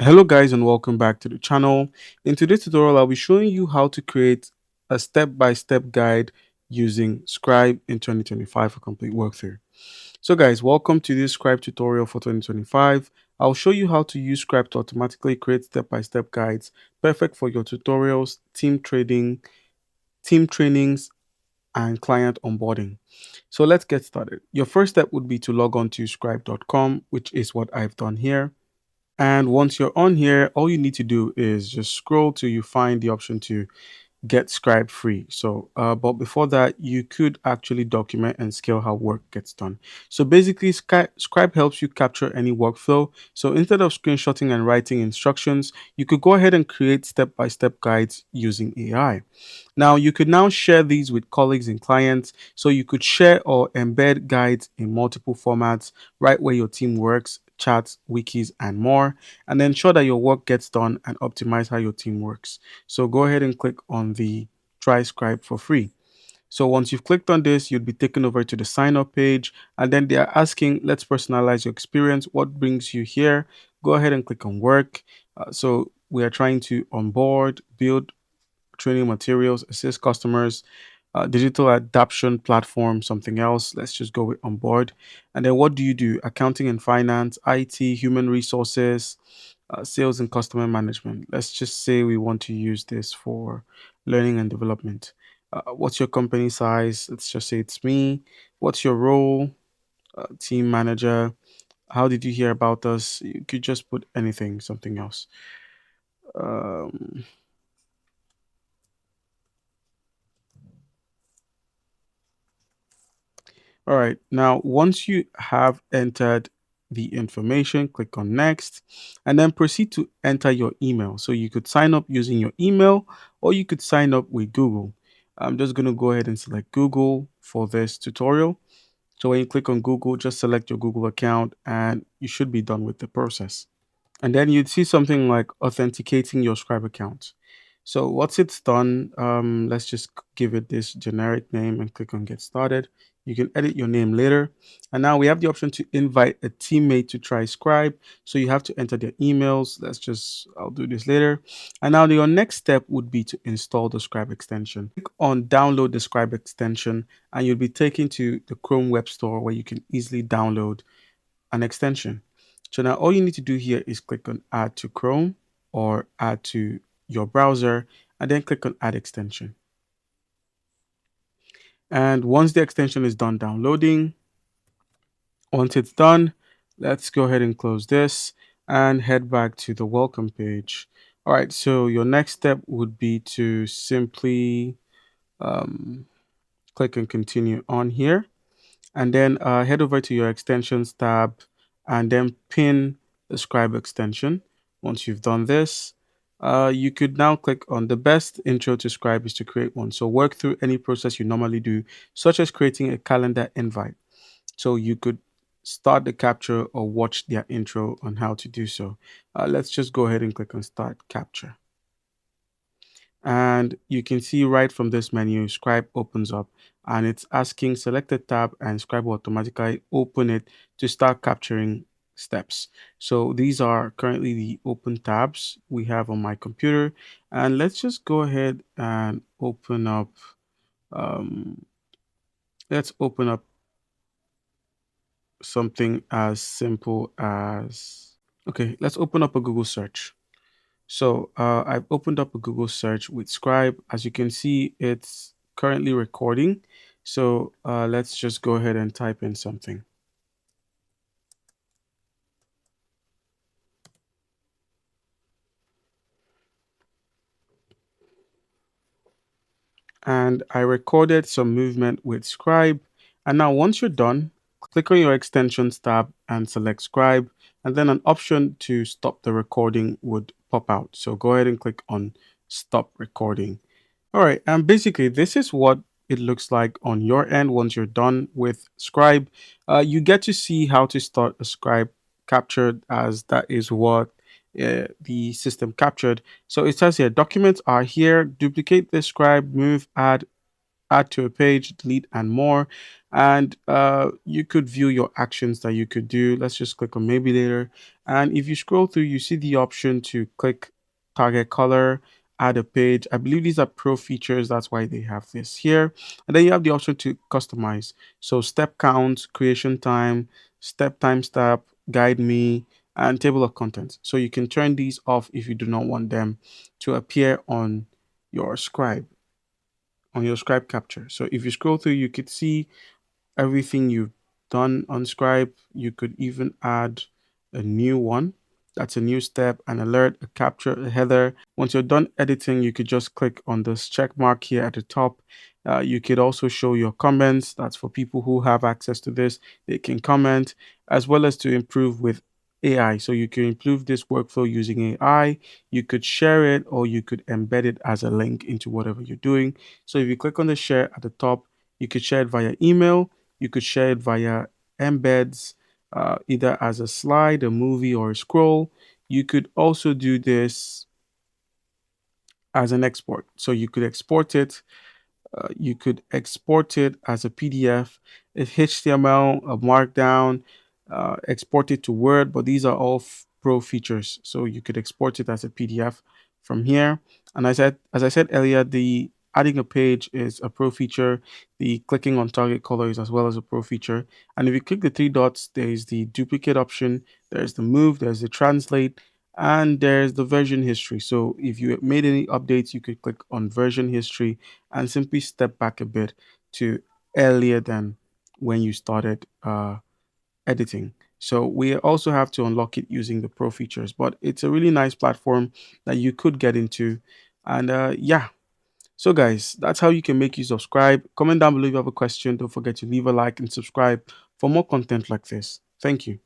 Hello guys and welcome back to the channel. In today's tutorial I'll be showing you how to create a step-by-step guide using Scribe in 2025 for complete workthrough. So guys, welcome to this Scribe tutorial for 2025. I'll show you how to use Scribe to automatically create step-by-step guides perfect for your tutorials, team trainings and client onboarding. So let's get started. Your first step would be to log on to scribe.com, which is what I've done here. And once you're on here, all you need to do is just scroll till you find the option to get Scribe free. But before that, you could actually document and scale how work gets done. So basically, Scribe helps you capture any workflow. So instead of screenshotting and writing instructions, you could go ahead and create step-by-step guides using AI. Now, you could now share these with colleagues and clients. So you could share or embed guides in multiple formats, right where your team works, chats, wikis, and more, and ensure that your work gets done and optimize how your team works. So go ahead and click on the Try Scribe for free. So once you've clicked on this, you'll be taken over to the sign up page, and then they are asking, let's personalize your experience. What brings you here? Go ahead and click on work. So we are trying to onboard, build training materials, assist customers, digital adoption platform, something else. Let's just go with on board. And then what do you do? Accounting and finance, IT, human resources, sales and customer management. Let's just say we want to use this for learning and development. What's your company size? Let's just say it's me. What's your role? Team manager. How did you hear about us? You could just put anything, something else. Um, All right. Now, once you have entered the information, click on next and then proceed to enter your email. So you could sign up using your email or you could sign up with Google. I'm just going to go ahead and select Google for this tutorial. So when you click on Google, just select your Google account and you should be done with the process. And then you'd see something like authenticating your Scribe account. So once it's done, let's just give it this generic name and click on get started. You can edit your name later. And now we have the option to invite a teammate to try Scribe. So you have to enter their emails. I'll do this later. And now your next step would be to install the Scribe extension. Click on download the Scribe extension and you'll be taken to the Chrome Web Store where you can easily download an extension. So now all you need to do here is click on add to Chrome or add to your browser and then click on add extension. And once the extension is done downloading, once it's done, let's go ahead and close this and head back to the welcome page. All right, so your next step would be to simply um, click and continue on here. And then head over to your extensions tab and then pin the Scribe extension. Once you've done this, you could now click on the best intro to Scribe is to create one. So work through any process you normally do, such as creating a calendar invite. So you could start the capture or watch their intro on how to do so. Let's just go ahead and click on start capture. And you can see right from this menu, Scribe opens up and it's asking select a tab and Scribe will automatically open it to start capturing steps. So these are currently the open tabs we have on my computer. And let's just go ahead and open up, um, let's open up something as simple as, okay, let's open up a Google search. So I've opened up a Google search with Scribe. As you can see, it's currently recording. So let's just go ahead and type in something. And I recorded some movement with Scribe. And now once you're done, click on your extensions tab and select Scribe. And then an option to stop the recording would pop out. So go ahead and click on stop recording. All right, and basically this is what it looks like on your end once you're done with Scribe. You get to see how to start a Scribe captured as that is what the system captured. So it says here, documents are here, duplicate the Scribe, move, add to a page, delete, and more. And you could view your actions that you could do. Let's just click on maybe later. And if you scroll through, you see the option to click target color, add a page. I believe these are pro features. That's why they have this here. And then you have the option to customize. So step count, creation time, step timestamp, guide me, and table of contents. So you can turn these off if you do not want them to appear your scribe, on your scribe capture. So if you scroll through, you could see everything you've done on Scribe. You could even add a new one. That's a new step, an alert, a capture, a header. Once you're done editing, you could just click on this check mark here at the top. You could also show your comments. That's for people who have access to this. They can comment, as well as to improve with AI. So you can improve this workflow using AI. You could share it, or you could embed it as a link into whatever you're doing. So if you click on the share at the top, you could share it via email. You could share it via embeds, either as a slide, a movie, or a scroll. You could also do this as an export. So you could export it as a PDF, a HTML, a Markdown, export it to Word, but these are all pro features. So you could export it as a PDF from here. And as I said earlier, the adding a page is a pro feature. The clicking on target color is as well as a pro feature. And if you click the three dots, there is the duplicate option, there's the move, there's the translate, and there's the version history. So if you made any updates, you could click on version history and simply step back a bit to earlier than when you started editing. So we also have to unlock it using the pro features, but it's a really nice platform that you could get into. And yeah, so guys, that's how you can make use of Scribe. Comment down below if you have a question. Don't forget to leave a like and subscribe for more content like this. Thank you.